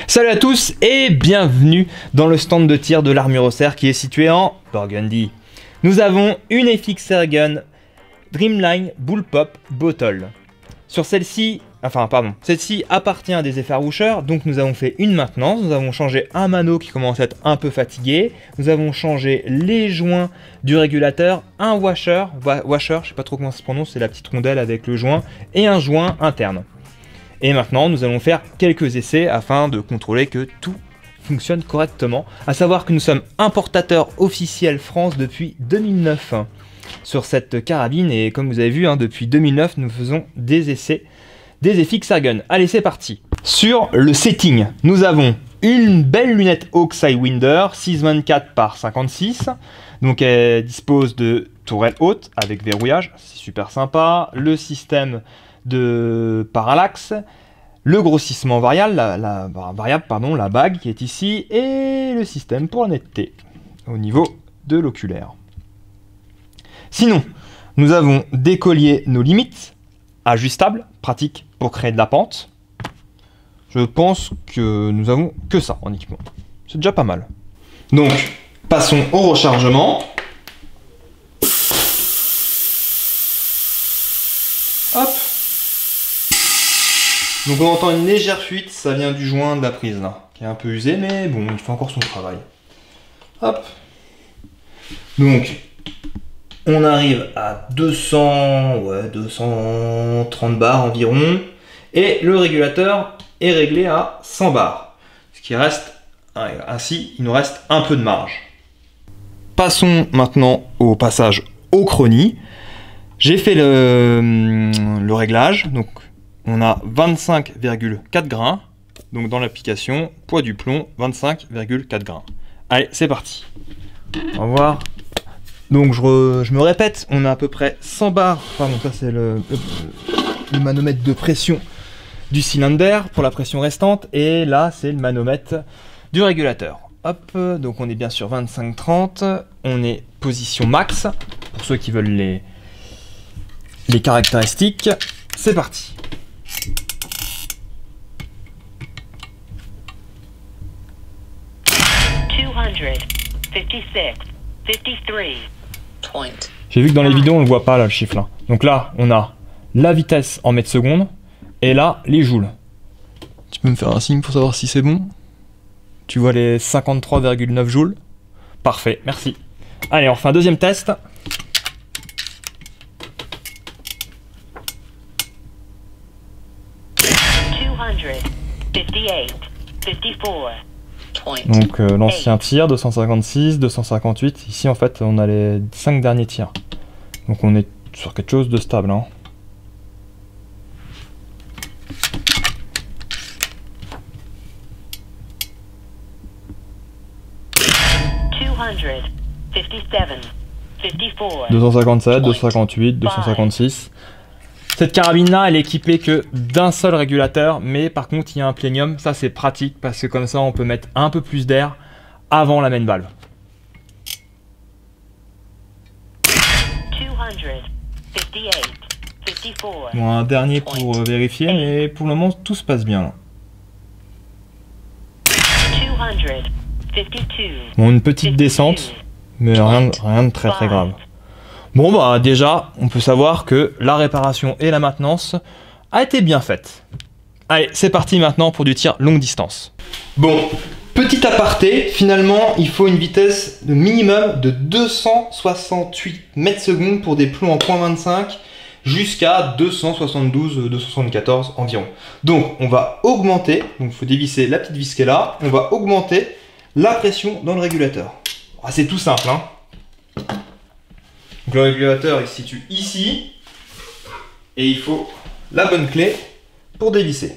Salut à tous et bienvenue dans le stand de tir de l'Armure-Serre qui est situé en Burgundy. Nous avons une FX Airgun Dreamline Bullpup Bottle. Sur celle-ci, celle-ci appartient à des effaroucheurs, donc nous avons fait une maintenance. Nous avons changé un mano qui commence à être un peu fatigué. Nous avons changé les joints du régulateur, un washer, je sais pas trop comment ça se prononce, c'est la petite rondelle avec le joint, et un joint interne. Et maintenant, nous allons faire quelques essais afin de contrôler que tout fonctionne correctement. À savoir que nous sommes importateurs officiels France depuis 2009 sur cette carabine. Et comme vous avez vu, depuis 2009, nous faisons des essais des FX Airgun. Allez, c'est parti. Sur le setting, nous avons une belle lunette Hawk Sidewinder 6,24 par 56. Donc elle dispose de tourelle haute avec verrouillage, c'est super sympa. Le système de parallaxe, le grossissement variable, la bague qui est ici, et le système pour la netteté au niveau de l'oculaire. Sinon, nous avons des colliers nos limites, ajustables, pratiques pour créer de la pente. Je pense que nous avons que ça en équipement. C'est déjà pas mal. Donc, passons au rechargement. Hop. Donc on entend une légère fuite, ça vient du joint de la prise là, qui est un peu usé, mais bon, il fait encore son travail. Hop. Donc, on arrive à 230 bars environ, et le régulateur est réglé à 100 bars. Ce qui reste, ainsi, il nous reste un peu de marge. Passons maintenant au passage au chronie. J'ai fait le réglage, donc on a 25,4 grains, donc dans l'application, poids du plomb, 25,4 grains. Allez, c'est parti. On va voir. Donc je me répète, on a à peu près 100 bars, pardon, ça c'est le manomètre de pression du cylindre pour la pression restante, et là c'est le manomètre du régulateur. Hop, donc on est bien sur 25-30, on est position max, pour ceux qui veulent les caractéristiques, c'est parti. J'ai vu que dans les vidéos on le voit pas là, le chiffre là. Donc là on a la vitesse en mètres secondes et là les joules. Tu peux me faire un signe pour savoir si c'est bon? Tu vois les 53,9 joules? Parfait, merci. Allez, on fait un deuxième test. Donc l'ancien tir, 256, 258. Ici en fait on a les 5 derniers tirs. Donc on est sur quelque chose de stable. Hein. « 257, 258, 256. Cette carabine là, elle est équipée que d'un seul régulateur, mais par contre il y a un plénium, ça c'est pratique parce que comme ça on peut mettre un peu plus d'air avant la main valve. Bon, un dernier pour vérifier, mais pour le moment tout se passe bien. Bon, une petite descente, mais rien de très grave. Bon bah déjà, on peut savoir que la réparation et la maintenance a été bien faite. Allez, c'est parti maintenant pour du tir longue distance. Bon, petit aparté, finalement il faut une vitesse de minimum de 268 mètres secondes pour des plombs en .25 jusqu'à 272-274 environ. Donc on va augmenter, donc il faut dévisser la petite vis qui est là, on va augmenter la pression dans le régulateur. Ah, c'est tout simple, hein. Donc le régulateur il se situe ici et il faut la bonne clé pour dévisser.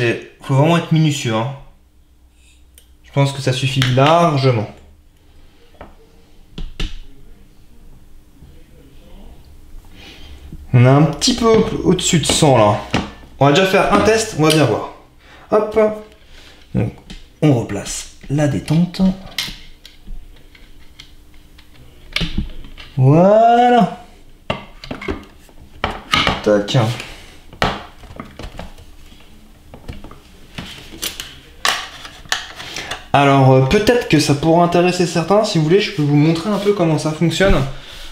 Il faut vraiment être minutieux. Hein. Je pense que ça suffit largement. On a un petit peu au-dessus de 100 là. On va déjà faire un test, on va bien voir. Hop. Donc on replace la détente. Voilà. Tac. Alors peut-être que ça pourra intéresser certains, si vous voulez je peux vous montrer un peu comment ça fonctionne.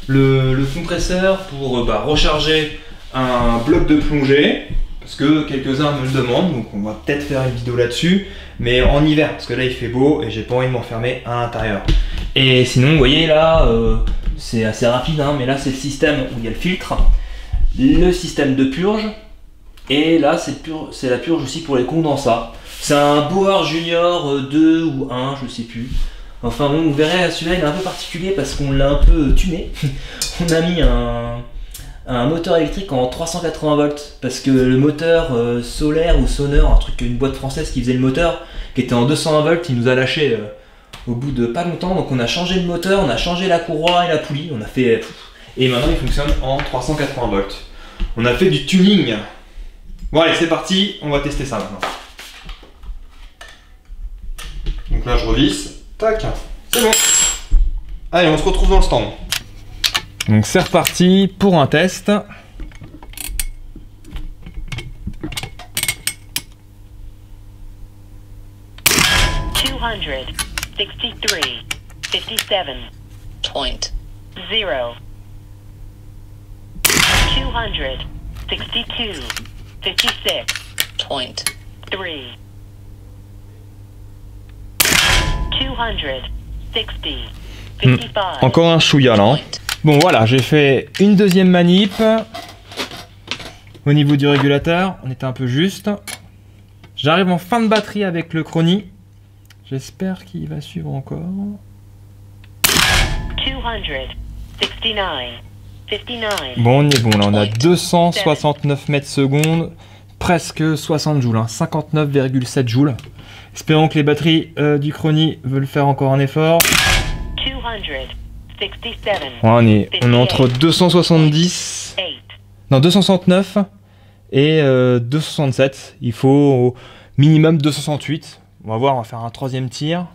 Le compresseur pour recharger un bloc de plongée, parce que quelques-uns me le demandent, donc on va peut-être faire une vidéo là-dessus, mais en hiver, parce que là il fait beau et j'ai pas envie de m'enfermer à l'intérieur. Et sinon vous voyez là, c'est assez rapide, hein, mais là c'est le système où il y a le filtre, le système de purge, et là c'est la purge aussi pour les condensats. C'est un Bauer Junior 2 ou 1, je sais plus. Enfin bon, vous verrez, celui-là il est un peu particulier parce qu'on l'a un peu tuné. On a mis un moteur électrique en 380 volts parce que le moteur solaire ou Sonor, un truc, une boîte française qui faisait le moteur, qui était en 220 volts, il nous a lâché au bout de pas longtemps. Donc on a changé le moteur, on a changé la courroie et la poulie, on a fait... Et maintenant il fonctionne en 380 volts. On a fait du tuning. Bon allez, c'est parti, on va tester ça maintenant. Donc là je revisse. Tac, c'est bon. Allez, on se retrouve dans le stand. Donc c'est reparti pour un test. Encore un chouïa là. Hein. Bon voilà, j'ai fait une deuxième manip. Au niveau du régulateur, on était un peu juste. J'arrive en fin de batterie avec le Crony. J'espère qu'il va suivre encore. 269. Bon, on est bon là, on a 269 mètres secondes, presque 60 joules, hein, 59,7 joules. Espérons que les batteries du Crony veulent faire encore un effort. On est entre 270, non 269 et 267. Il faut au minimum 268. On va voir, on va faire un troisième tir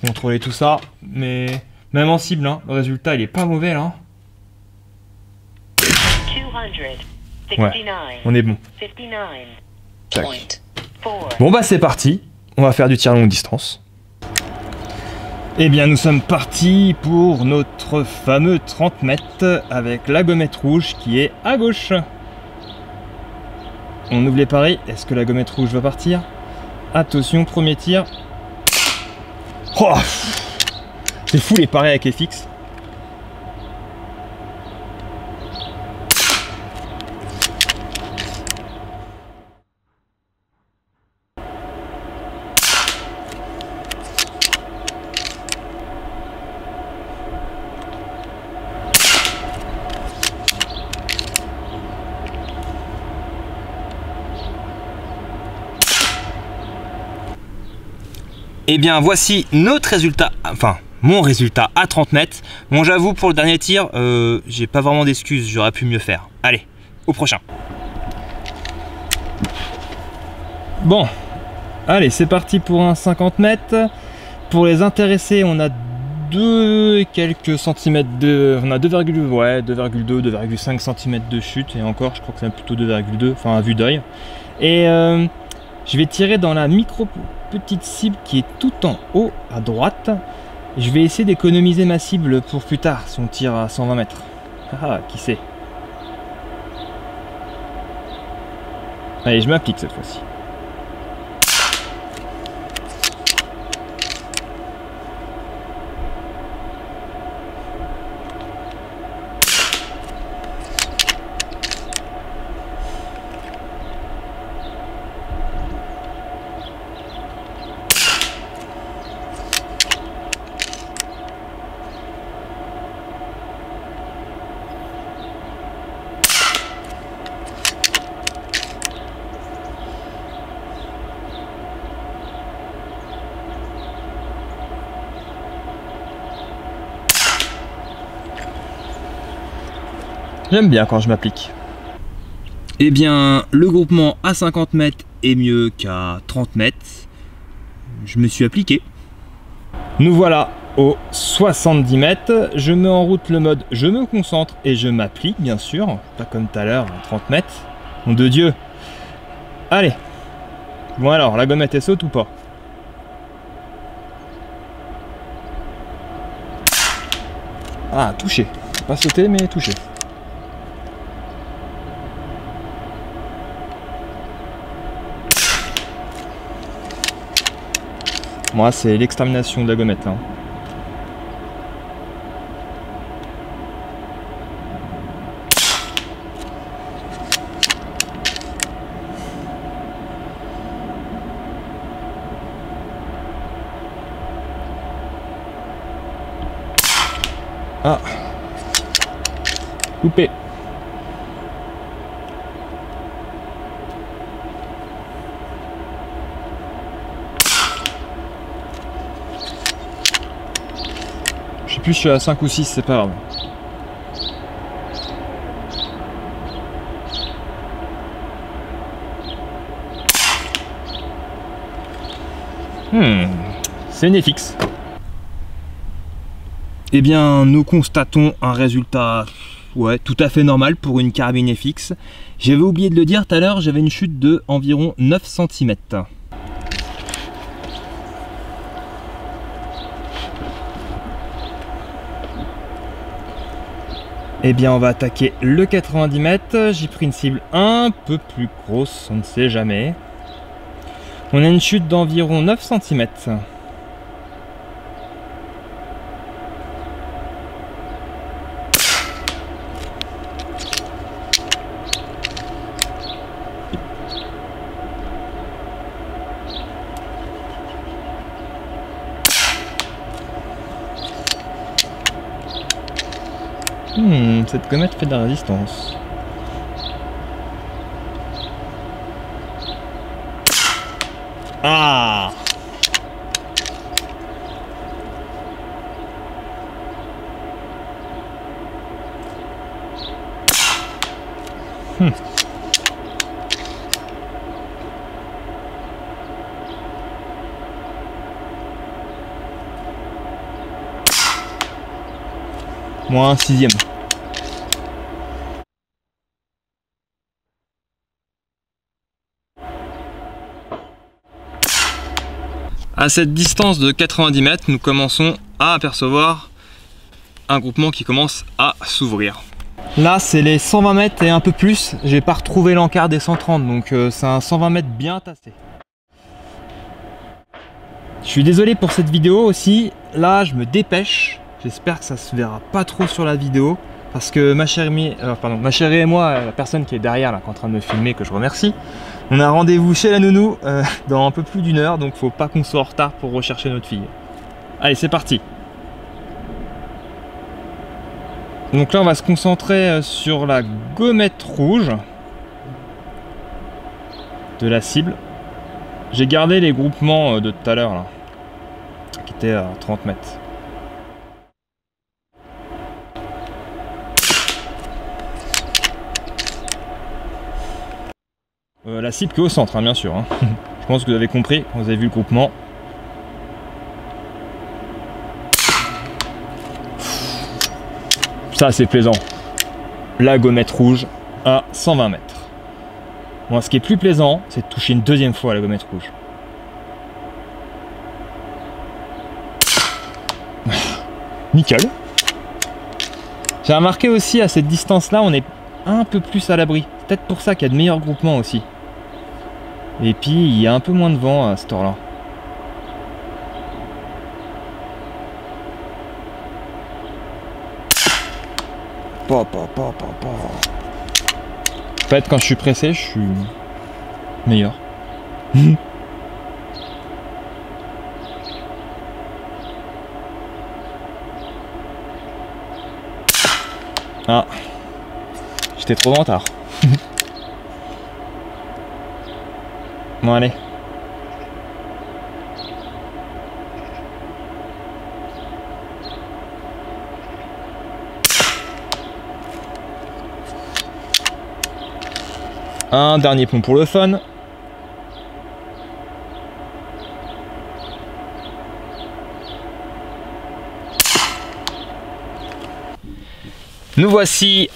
pour contrôler tout ça. Mais même en cible, hein, le résultat il est pas mauvais là. Ouais, on est bon. Tac. Bon bah c'est parti, on va faire du tir longue distance. Eh bien nous sommes partis pour notre fameux 30 mètres avec la gommette rouge qui est à gauche. On ouvre les paris, est-ce que la gommette rouge va partir? Attention, premier tir. Oh, c'est fou les paris avec FX. Et bien voici notre résultat, enfin mon résultat à 30 mètres. Bon j'avoue pour le dernier tir, j'ai pas vraiment d'excuses, j'aurais pu mieux faire. Allez, au prochain. Bon, allez c'est parti pour un 50 mètres. Pour les intéressés on a 2 et quelques centimètres de... On a 2,2, ouais 2,2, 2,5 cm de chute. Et encore je crois que c'est plutôt 2,2, enfin à vue d'œil. Et je vais tirer dans la micro petite cible qui est tout en haut à droite. Je vais essayer d'économiser ma cible pour plus tard si on tire à 120 mètres. Ah, qui sait. Allez, je m'applique cette fois-ci. J'aime bien quand je m'applique. Eh bien, le groupement à 50 mètres est mieux qu'à 30 mètres. Je me suis appliqué. Nous voilà aux 70 mètres. Je mets en route le mode je me concentre et je m'applique, bien sûr. Pas comme tout à l'heure, à 30 mètres. Nom de Dieu. Allez. Bon alors, la gommette elle saute ou pas? Ah, touché. Pas sauté, mais touché. Moi, c'est l'extermination de la gommette là. Ah, coupé. Je sais plus, je suis à 5 ou 6, c'est pas grave. C'est une FX. Eh bien, nous constatons un résultat tout à fait normal pour une carabine FX. J'avais oublié de le dire tout à l'heure, j'avais une chute de environ 9 cm. Eh bien, on va attaquer le 90 mètres. J'ai pris une cible un peu plus grosse, on ne sait jamais. On a une chute d'environ 9 cm. Cette gommette fait de la résistance. Ah! Moins un 6e. À cette distance de 90 mètres, nous commençons à apercevoir un groupement qui commence à s'ouvrir. Là, c'est les 120 mètres et un peu plus. J'ai pas retrouvé l'encart des 130, donc c'est un 120 mètres bien tassé. Je suis désolé pour cette vidéo aussi. Là, je me dépêche. J'espère que ça se verra pas trop sur la vidéo. Parce que ma chérie et moi, la personne qui est derrière, là, qui est en train de me filmer, que je remercie, on a rendez-vous chez la nounou dans un peu plus d'une heure, donc faut pas qu'on soit en retard pour rechercher notre fille. Allez, c'est parti. Donc là, on va se concentrer sur la gommette rouge de la cible. J'ai gardé les groupements de tout à l'heure, là, qui étaient à 30 mètres. La cible qui est au centre, hein, bien sûr. Hein. Je pense que vous avez compris quand vous avez vu le groupement. Ça, c'est plaisant. La gommette rouge à 120 mètres. Bon, ce qui est plus plaisant, c'est de toucher une deuxième fois la gommette rouge. Nickel. J'ai remarqué aussi à cette distance-là, on est un peu plus à l'abri. C'est peut-être pour ça qu'il y a de meilleurs groupements aussi. Et puis, il y a un peu moins de vent à cette heure-là. En fait, quand je suis pressé, je suis meilleur. Ah, j'étais trop en retard. Bon, allez. Un dernier plomb pour le fun. Nous voici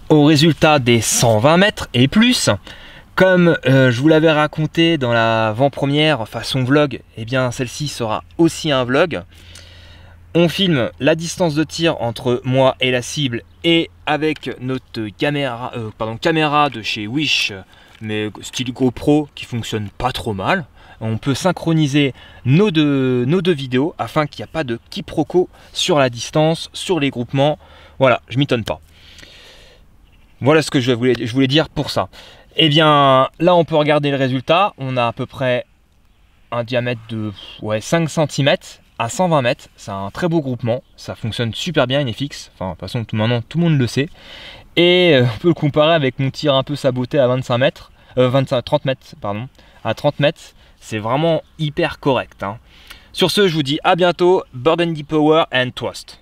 au résultat des 120 mètres et plus. Comme je vous l'avais raconté dans l'avant-première façon vlog, eh bien celle-ci sera aussi un vlog. On filme la distance de tir entre moi et la cible et avec notre caméra de chez Wish, mais style GoPro qui fonctionne pas trop mal. On peut synchroniser nos deux vidéos afin qu'il n'y a pas de quiproquo sur la distance, sur les groupements. Voilà, je m'étonne pas. Voilà ce que je voulais dire pour ça. Et bien là on peut regarder le résultat. On a à peu près un diamètre de 5 cm à 120 mètres. C'est un très beau groupement. Ça fonctionne super bien INEFIX. Enfin, de toute façon, maintenant tout le monde le sait. Et on peut le comparer avec mon tir un peu saboté à 30 mètres, pardon. À 30 mètres, c'est vraiment hyper correct, hein. Sur ce, je vous dis à bientôt. Burgundy Power and Trust.